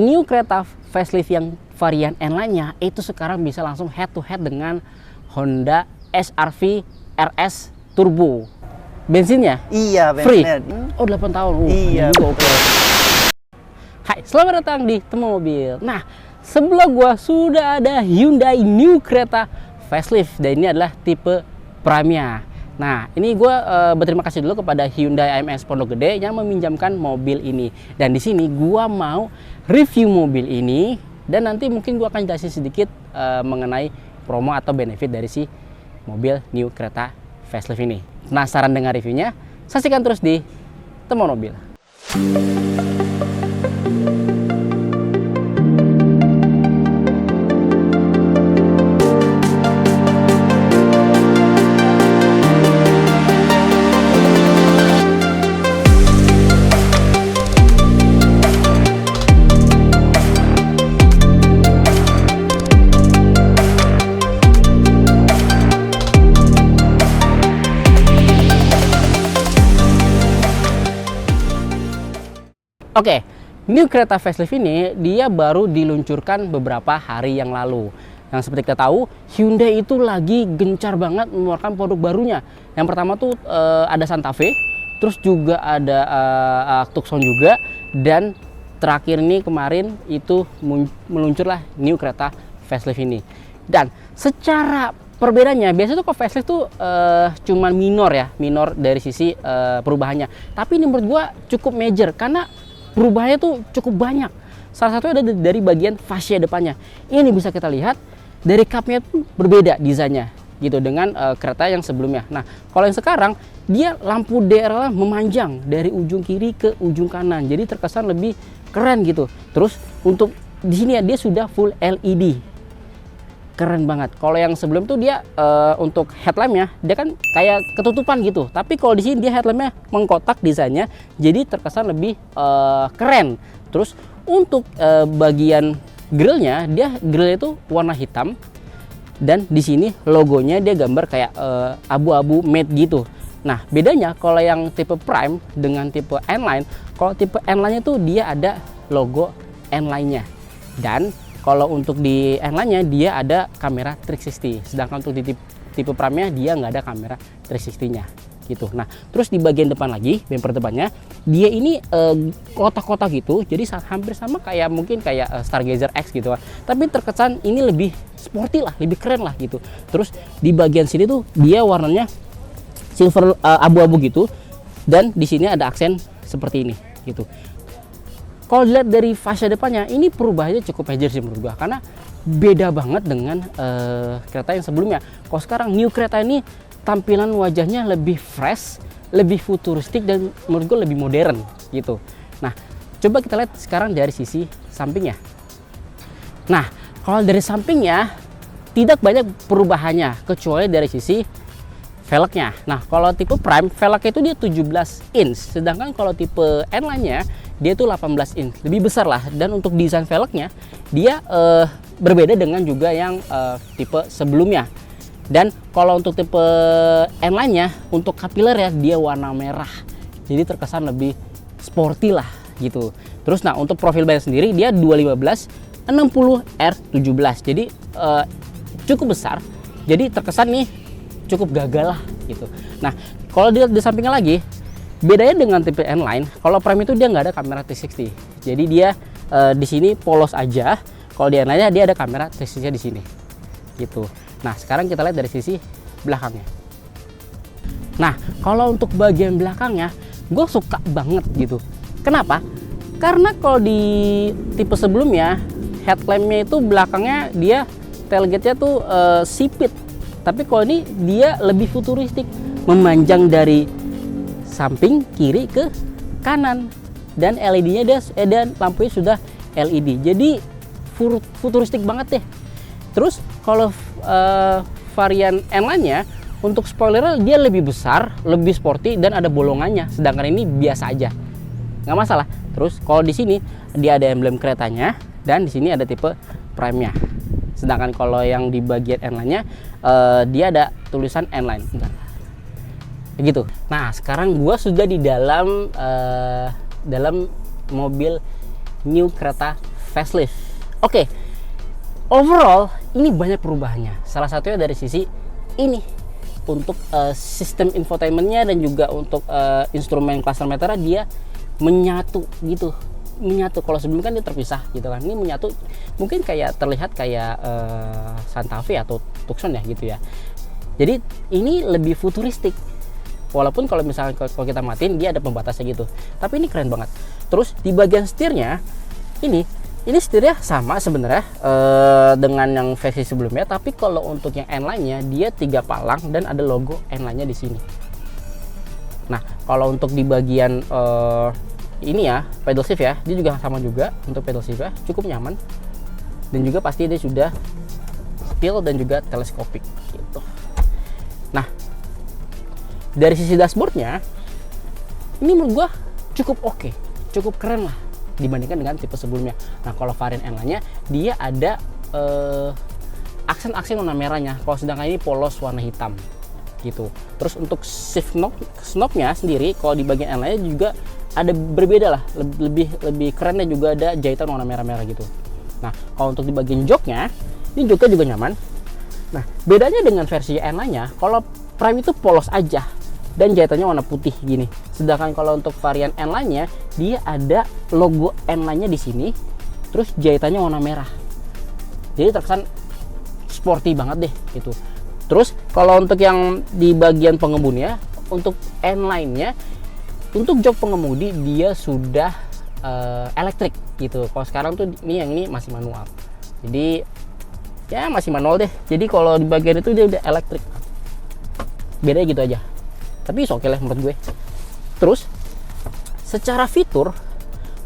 New Creta facelift yang varian N-Line-nya itu sekarang bisa langsung head to head dengan Honda HR-V RS Turbo. Bensinnya? Iya, free. bensinnya. Oh, 8 tahun. Iya. Juga oke. Hai, selamat datang di Temu Mobil. Nah, sebelah gua sudah ada Hyundai New Creta facelift dan ini adalah tipe Prime-nya. Nah, ini gue berterima kasih dulu kepada Hyundai AMS Pondok Gede yang meminjamkan mobil ini. Dan di sini gue mau review mobil ini dan nanti mungkin gue akan jelasin sedikit mengenai promo atau benefit dari si mobil New Creta facelift ini. Penasaran dengan reviewnya? Saksikan terus di Temu Mobil. Oke, New Creta facelift ini dia baru diluncurkan beberapa hari yang lalu. Yang seperti kita tahu, Hyundai itu lagi gencar banget mengeluarkan produk barunya. Yang pertama tuh ada Santa Fe, terus juga ada Tucson juga, dan terakhir ini kemarin itu meluncurlah New Creta facelift ini. Dan secara perbedaannya, biasanya tuh kalau facelift tuh cuman minor dari sisi perubahannya. Tapi ini menurut gua cukup major karena perubahannya tuh cukup banyak. Salah satunya ada dari bagian fascia depannya. Ini bisa kita lihat dari cupnya tuh berbeda desainnya gitu dengan kereta yang sebelumnya. Nah, kalau yang sekarang dia lampu DRL memanjang dari ujung kiri ke ujung kanan. Jadi terkesan lebih keren gitu. Terus untuk di sini ya dia sudah full LED. Keren banget. Kalau yang sebelum tuh dia untuk headlampnya dia kan kayak ketutupan gitu. Tapi kalau di sini dia headlampnya mengkotak desainnya, jadi terkesan lebih keren. Terus untuk bagian grillnya, dia grillnya itu warna hitam dan di sini logonya dia gambar kayak abu-abu matte gitu. Nah, bedanya kalau yang tipe Prime dengan tipe N-Line, kalau tipe N-Line-nya tuh dia ada logo N-Line-nya. Dan kalau untuk di N-Line-nya dia ada kamera 360, sedangkan untuk di tipe Prime-nya dia nggak ada kamera 360-nya gitu. Nah, terus di bagian depan lagi, bumper depannya, dia ini kotak-kotak gitu, jadi hampir sama kayak mungkin kayak Stargazer X gitu kan. Tapi terkesan ini lebih sporty lah, lebih keren lah gitu. Terus di bagian sini tuh dia warnanya silver abu-abu gitu, dan di sini ada aksen seperti ini gitu. Kalau dilihat dari fascia depannya, ini perubahannya cukup major sih menurut gua, karena beda banget dengan kereta yang sebelumnya. Kalau sekarang New Creta ini tampilan wajahnya lebih fresh, lebih futuristik, dan menurut gua lebih modern gitu. Nah, coba kita lihat sekarang dari sisi sampingnya. Nah, kalau dari sampingnya tidak banyak perubahannya kecuali dari sisi velgnya. Nah, kalau tipe Prime, velgnya itu dia 17 inch, sedangkan kalau tipe N-Line-nya dia tuh 18 inch, lebih besar lah. Dan untuk desain velgnya dia berbeda dengan juga yang tipe sebelumnya. Dan kalau untuk tipe N-Line-nya, untuk kapiler ya dia warna merah, jadi terkesan lebih sporty lah gitu. Terus nah, untuk profil ban sendiri dia 215 60 R17, jadi cukup besar, jadi terkesan nih cukup gagal lah gitu. Nah, kalau dilihat di sampingnya lagi, bedanya dengan tipe N-Line, kalau Prime itu dia nggak ada kamera 360. Jadi dia di sini polos aja. Kalau di N-Line dia ada kamera 360 di sini. Gitu. Nah, sekarang kita lihat dari sisi belakangnya. Nah, kalau untuk bagian belakangnya, gue suka banget gitu. Kenapa? Karena kalau di tipe sebelumnya, headlampnya itu belakangnya dia tailgate-nya tuh sipit. Tapi kalau ini dia lebih futuristik, memanjang dari samping kiri ke kanan, dan LED-nya dan lampunya sudah LED. Jadi futuristik banget deh. Terus kalau varian N-Line-nya untuk spoiler dia lebih besar, lebih sporty, dan ada bolongannya. Sedangkan ini biasa aja, nggak masalah. Terus kalau di sini dia ada emblem keretanya, dan di sini ada tipe Prime-nya. Sedangkan kalau yang di bagian N-Line-nya dia ada tulisan N-Line. Gitu. Nah, sekarang gua sudah di dalam mobil New Creta facelift. Oke, overall ini banyak perubahannya. Salah satunya dari sisi ini untuk sistem infotainmentnya dan juga untuk instrumen cluster meternya dia menyatu gitu. Menyatu. Kalau sebelumnya kan dia terpisah gitu kan. Ini menyatu, mungkin kayak terlihat kayak Santa Fe atau Tucson ya gitu ya. Jadi ini lebih futuristik. Walaupun kalau misalnya kalau kita matiin dia ada pembatasnya gitu. Tapi ini keren banget. Terus di bagian setirnya ini setirnya sama sebenarnya dengan yang versi sebelumnya, tapi kalau untuk yang N-Line-nya dia 3 palang dan ada logo N-Line-nya di sini. Nah, kalau untuk di bagian ini ya, pedal shift ya, dia juga sama juga untuk pedal shift ya, cukup nyaman. Dan juga pasti dia sudah spill dan juga teleskopik gitu. Nah, dari sisi dashboardnya ini menurut gua cukup oke, cukup keren lah dibandingkan dengan tipe sebelumnya. Nah, kalau varian N-Line-nya dia ada aksen-aksen warna merahnya, kalau sedangkan ini polos warna hitam gitu. Terus untuk shift knob-nya sendiri kalau di bagian N-Line-nya juga ada berbeda lah, lebih keren dan juga ada jahitan warna merah-merah gitu. Nah, kalau untuk di bagian joknya ini juga nyaman. Nah, bedanya dengan versi N-Line-nya, kalau Prime itu polos aja dan jahitannya warna putih gini. Sedangkan kalau untuk varian N-Line-nya dia ada logo N-Line-nya di sini, terus jahitannya warna merah. Jadi terkesan sporty banget deh gitu. Terus kalau untuk yang di bagian pengemudinya, untuk N-Line-nya untuk jok pengemudi dia sudah elektrik gitu. Kalau sekarang tuh ini masih manual. Jadi ya masih manual deh. Jadi kalau di bagian itu dia udah elektrik. Bedanya gitu aja. Tapi oke lah menurut gue. Terus secara fitur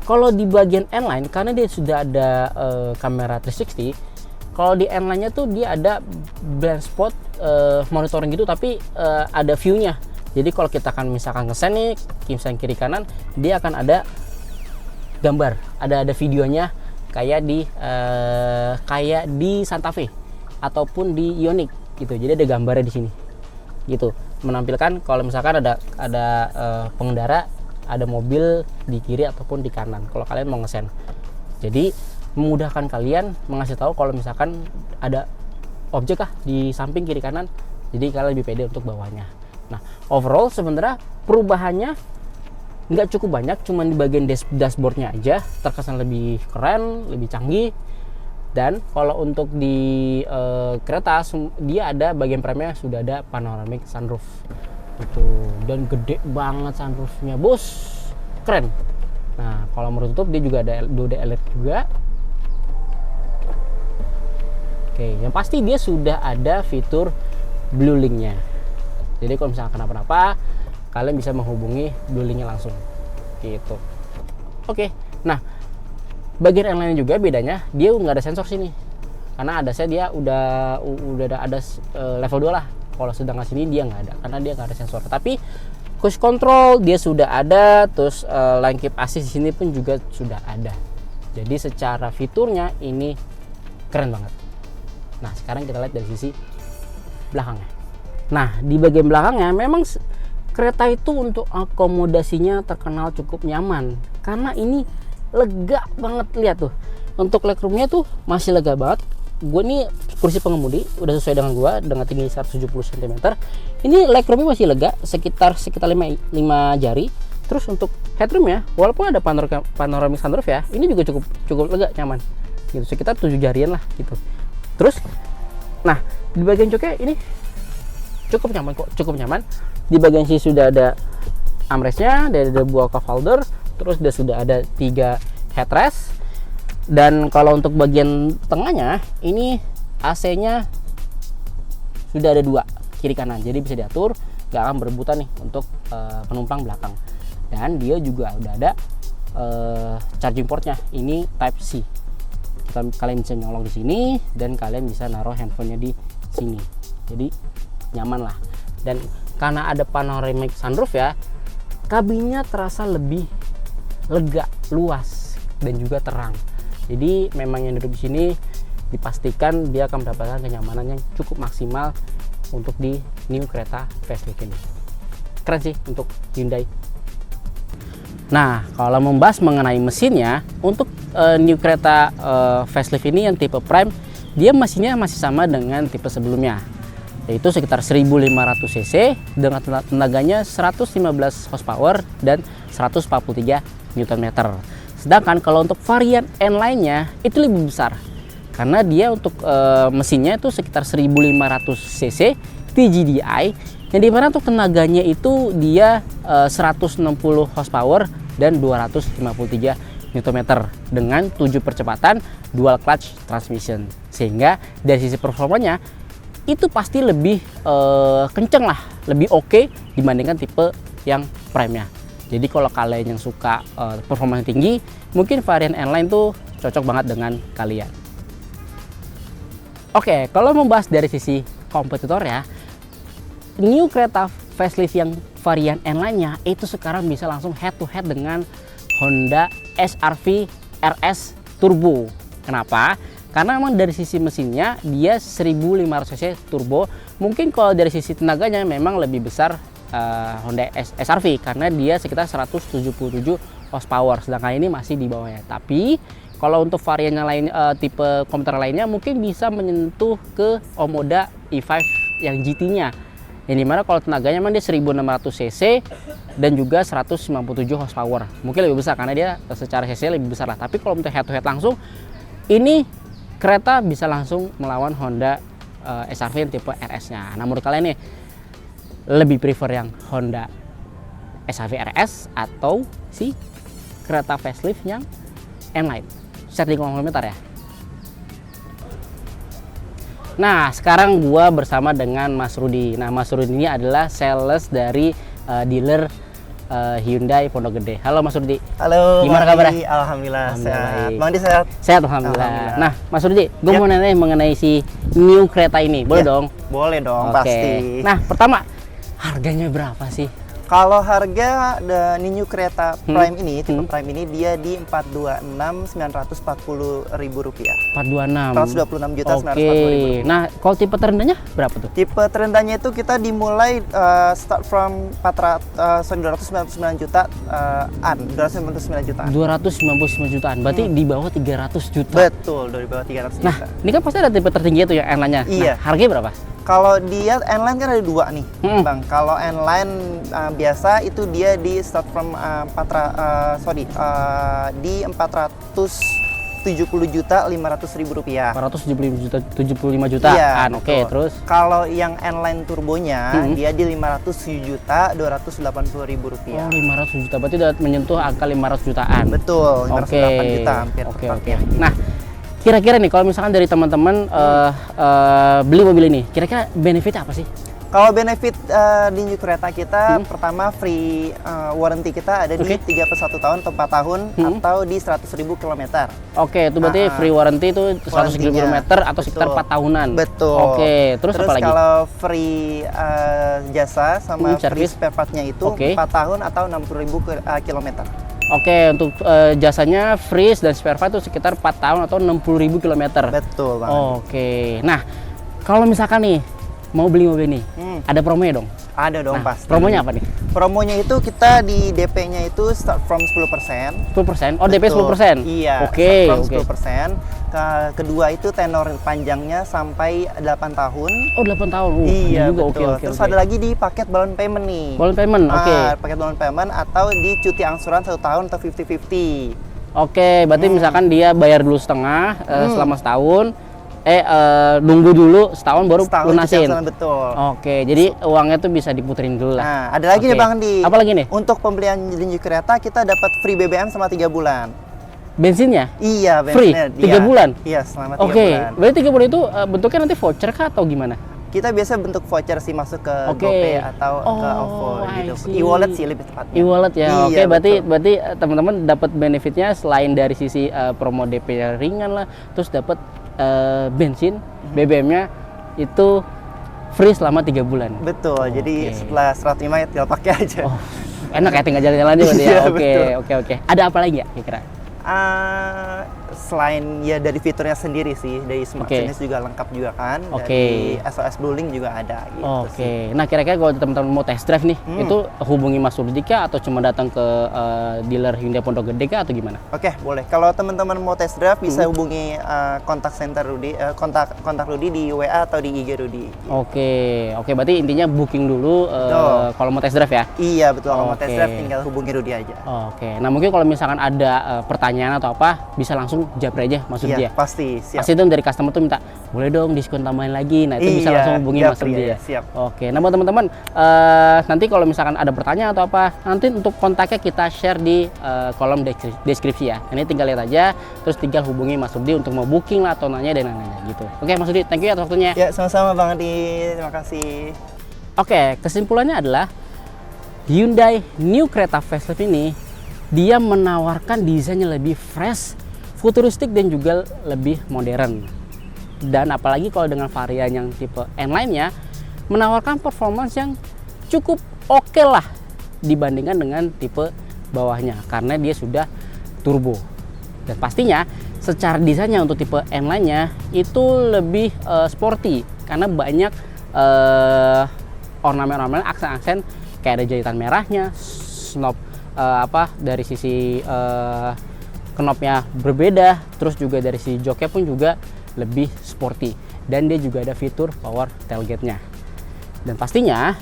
kalau di bagian N-Line karena dia sudah ada kamera 360, kalau di N-Line-nya tuh dia ada blind spot monitoring gitu, tapi ada view-nya. Jadi kalau kita akan misalkan ngesen nih, misalkan kiri kanan, dia akan ada gambar, ada videonya kayak di Santa Fe ataupun di Ioniq gitu. Jadi ada gambarnya di sini. Gitu, menampilkan kalau misalkan ada pengendara, ada mobil di kiri ataupun di kanan kalau kalian mau ngesen. Jadi memudahkan kalian mengasih tahu kalau misalkan ada objek di samping kiri kanan, jadi kalian lebih pede untuk bawanya. Nah, overall sebenarnya perubahannya nggak cukup banyak, cuman di bagian dashboardnya aja terkesan lebih keren, lebih canggih. Dan kalau untuk di kereta dia ada bagian premnya sudah ada panoramic sunroof gitu, dan gede banget sunroofnya bos, keren. Nah, kalau menutup dia juga ada LED juga. Oke, yang pasti dia sudah ada fitur blue link-nya. Jadi kalau misalkan kenapa-napa kalian bisa menghubungi blue link-nya langsung gitu. Oke, nah bagian N-Line juga bedanya dia nggak ada sensor sini, karena ada dia udah ada level 2 lah. Kalau sedangkan sini dia nggak ada karena dia nggak ada sensor. Tapi cruise control dia sudah ada, terus lane keep assist di sini pun juga sudah ada. Jadi secara fiturnya ini keren banget. Nah, sekarang kita lihat dari sisi belakangnya. Nah, di bagian belakangnya memang kereta itu untuk akomodasinya terkenal cukup nyaman, karena ini lega banget. Lihat tuh, untuk legroomnya tuh masih lega banget. Gue nih kursi pengemudi udah sesuai dengan gue dengan tinggi 170 cm. Ini legroomnya masih lega, sekitar 5 jari. Terus untuk headroomnya walaupun ada panoramic sunroof ya, ini juga cukup lega, nyaman gitu, sekitar 7 jarian lah gitu. Terus nah di bagian joknya ini cukup nyaman. Di bagian sini sudah ada armrestnya, ada buah cup holder, terus sudah ada 3 headrest. Dan kalau untuk bagian tengahnya ini AC-nya sudah ada 2 kiri kanan, jadi bisa diatur, gak akan berebutan nih untuk penumpang belakang. Dan dia juga udah ada charging portnya, ini Type C. Kalian bisa nyolong di sini dan kalian bisa naruh handphonenya di sini, jadi nyaman lah. Dan karena ada panoramic sunroof ya, kabinnya terasa lebih lega, luas dan juga terang. Jadi memang yang duduk di sini dipastikan dia akan mendapatkan kenyamanan yang cukup maksimal untuk di new kereta facelift ini. Keren sih untuk Hyundai. Nah, kalau membahas mengenai mesinnya, untuk new kereta facelift ini yang tipe Prime, dia mesinnya masih sama dengan tipe sebelumnya, yaitu sekitar 1500 cc dengan tenaganya 115 horsepower dan 143 Nm. Sedangkan kalau untuk varian N lainnya itu lebih besar, karena dia untuk mesinnya itu sekitar 1500 cc TGDI, yang dimana untuk tenaganya itu dia 160 horsepower dan 253 Nm dengan 7 percepatan dual clutch transmission, sehingga dari sisi performanya itu pasti lebih kenceng lah, lebih oke dibandingkan tipe yang Prime-nya. Jadi kalau kalian yang suka performanya tinggi, mungkin varian N-Line tuh cocok banget dengan kalian. Oke, kalau membahas dari sisi kompetitor ya, new kereta facelift yang varian N-Line-nya itu sekarang bisa langsung head to head dengan Honda HR-V RS Turbo. Kenapa? Karena memang dari sisi mesinnya dia 1500 cc turbo. Mungkin kalau dari sisi tenaganya memang lebih besar Honda HR-V karena dia sekitar 177 horsepower, sedangkan ini masih di bawahnya. Tapi kalau untuk varian yang lain, tipe komuter lainnya mungkin bisa menyentuh ke Omoda E5 yang GT-nya. Yang dimana kalau tenaganya memang dia 1600 cc dan juga 197 horsepower. Mungkin lebih besar karena dia secara cc lebih besar lah. Tapi kalau untuk head to head langsung, ini kereta bisa langsung melawan Honda HR-V yang tipe RS-nya. Nah, menurut kalian nih, lebih prefer yang Honda HR-V RS atau si kereta facelift yang N-Line? Share di kolom komentar ya. Nah, sekarang gua bersama dengan Mas Rudi. Nah, Mas Rudi ini adalah sales dari dealer Hyundai Pondok Gede. Halo Mas Rudi. Halo. Gimana kabarnya? Alhamdulillah sehat. Bang Di sehat? Sehat alhamdulillah. Nah, Mas Rudi, gue mau nanya mengenai si new kereta ini. Boleh dong? Boleh dong, Oke. pasti. Nah, pertama, harganya berapa sih? Kalau harga new kereta Prime ini, tipe Prime ini dia di 426.940.000 rupiah. 426. 126 juta Oke. Nah, kalau tipe terendahnya berapa tuh? Tipe terendahnya itu kita dimulai start from 299 juta 299 jutaan. 299 jutaan. Berarti di bawah 300 juta. Betul, dari bawah 300 juta. Nah, ini kan pasti ada tipe tertinggi itu yang N-line-nya. Iya. Nah, harganya berapa? Kalau dia N-Line kan ada dua nih, Bang. Kalau N-Line biasa itu dia di start from di 470.500.000 rupiah. 475 juta. Iya, Oke, terus kalau yang N-Line turbonya dia di 507.280.000 rupiah. Oh, 500 juta. Berarti udah menyentuh angka 500 jutaan. Betul, 508 juta hampir. Oke. Nah, kira-kira nih kalau misalkan dari teman-teman beli mobil ini, kira-kira benefitnya apa sih? Kalau benefit di new kereta kita, pertama free warranty kita ada di 3 per 1 tahun atau 4 tahun atau di 100.000 km. Oke, itu berarti free warranty itu 100.000 km atau sekitar 4 tahunan. Betul. Oke, terus apa lagi? Kalau free jasa sama free service? spare part-nya itu 4 tahun atau 60.000 km. Oke, untuk jasanya freeze dan spare part itu sekitar 4 tahun atau 60.000 km. Betul banget. Oke. Nah, kalau misalkan nih mau beli mobil ini, ada promonya dong? Ada dong, Nah, pasti. promonya apa nih? Promonya itu kita di DP-nya itu start from 10%. 10%? Oh, DP 10%? Iya, Oke. start from 10%. Kedua itu tenor panjangnya sampai 8 tahun. Oh, 8 tahun. Iya, juga. betul. Terus ada lagi di paket balloon payment nih. Balloon payment, oke. Paket balloon payment atau di cuti angsuran 1 tahun atau 50-50. Oke, berarti misalkan dia bayar dulu setengah selama setahun, nunggu dulu setahun baru lunasin. Betul. Oke, jadi uangnya tuh bisa diputerin dulu lah. Nah, ada lagi nih Bang Di. Apa lagi nih? Untuk pembelian new kereta kita dapat free BBM selama 3 bulan. Bensinnya? Iya, free? bensinnya. 3 bulan? Iya, selama 3 bulan. Oke, berarti 3 bulan itu bentuknya nanti voucher kah atau gimana? Kita biasa bentuk voucher sih, masuk ke GoPay atau ke OVO gitu. E-wallet sih lebih tepatnya. E-wallet ya. Iya, Oke, berarti teman-teman dapat benefitnya selain dari sisi promo DP ringan lah, terus dapat bensin BBM-nya itu free selama 3 bulan. Betul. Jadi setelah 105 ya tinggal pakai aja. Oh, enak ya, tinggal jalan-jalan juga ya. Iya, Oke. Ada apa lagi ya kira-kira? selain ya dari fiturnya sendiri sih, dari Smart Finish juga lengkap juga kan, dari SOS Bluelink juga ada gitu sih. Nah kira-kira kalau teman-teman mau test drive nih, itu hubungi Mas Rudi kah atau cuma datang ke dealer Hyundai Pondok Gede kah atau gimana? Oke, boleh. Kalau teman-teman mau test drive bisa hubungi kontak center Rudi, kontak Rudi di WA atau di IG Rudi. Oke, berarti intinya booking dulu kalau mau test drive ya? Iya betul, kalau mau test drive tinggal hubungi Rudi aja. Oke, nah mungkin kalau misalkan ada pertanyaan atau apa, bisa langsung japri aja Mas Rudi ya? Pasti, siap. Pasti tuh dari customer tuh minta, boleh dong diskon tambahin lagi, nah itu bisa langsung hubungi Mas Rudi ya? Siap. Oke, nah buat teman-teman, nanti kalau misalkan ada pertanyaan atau apa, nanti untuk kontaknya kita share di kolom deskripsi ya. Ini tinggal lihat aja, terus tinggal hubungi Mas Rudi untuk mau booking lah atau nanya dan lain-lain gitu. Oke Mas Rudi, thank you atas waktunya. Ya, sama-sama Bang Adi, terima kasih. Oke, kesimpulannya adalah Hyundai New Creta Facelift ini dia menawarkan desainnya lebih fresh, futuristik dan juga lebih modern. Dan apalagi kalau dengan varian yang tipe N lainnya menawarkan performance yang cukup oke lah dibandingkan dengan tipe bawahnya karena dia sudah turbo. Dan pastinya secara desainnya untuk tipe N lainnya itu lebih sporty karena banyak ornamen-ornamen, aksen-aksen kayak ada jahitan merahnya, knob dari sisi knobnya berbeda, terus juga dari sisi joknya pun juga lebih sporty dan dia juga ada fitur power tailgate-nya. Dan pastinya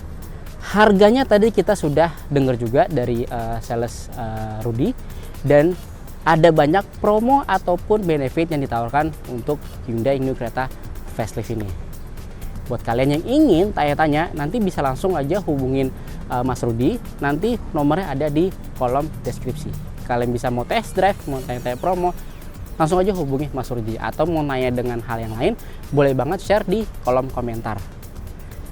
harganya tadi kita sudah dengar juga dari sales Rudi, dan ada banyak promo ataupun benefit yang ditawarkan untuk Hyundai New Creta Facelift ini. Buat kalian yang ingin tanya-tanya, nanti bisa langsung aja hubungin Mas Rudi, nanti nomornya ada di kolom deskripsi. Kalian bisa mau test drive, mau tanya-tanya promo, langsung aja hubungi Mas Rudi. Atau mau nanya dengan hal yang lain, boleh banget share di kolom komentar.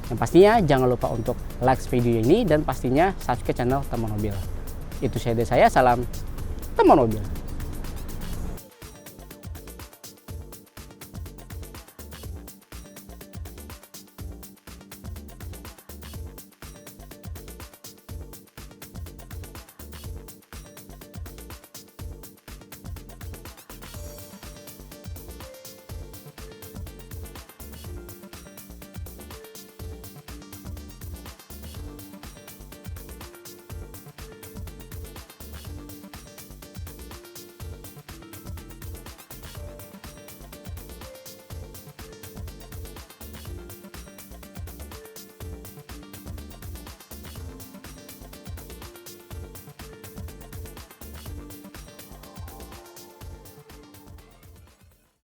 Yang pastinya jangan lupa untuk like video ini dan pastinya subscribe channel Teman Mobil. Itu saja dari saya, salam Teman Mobil.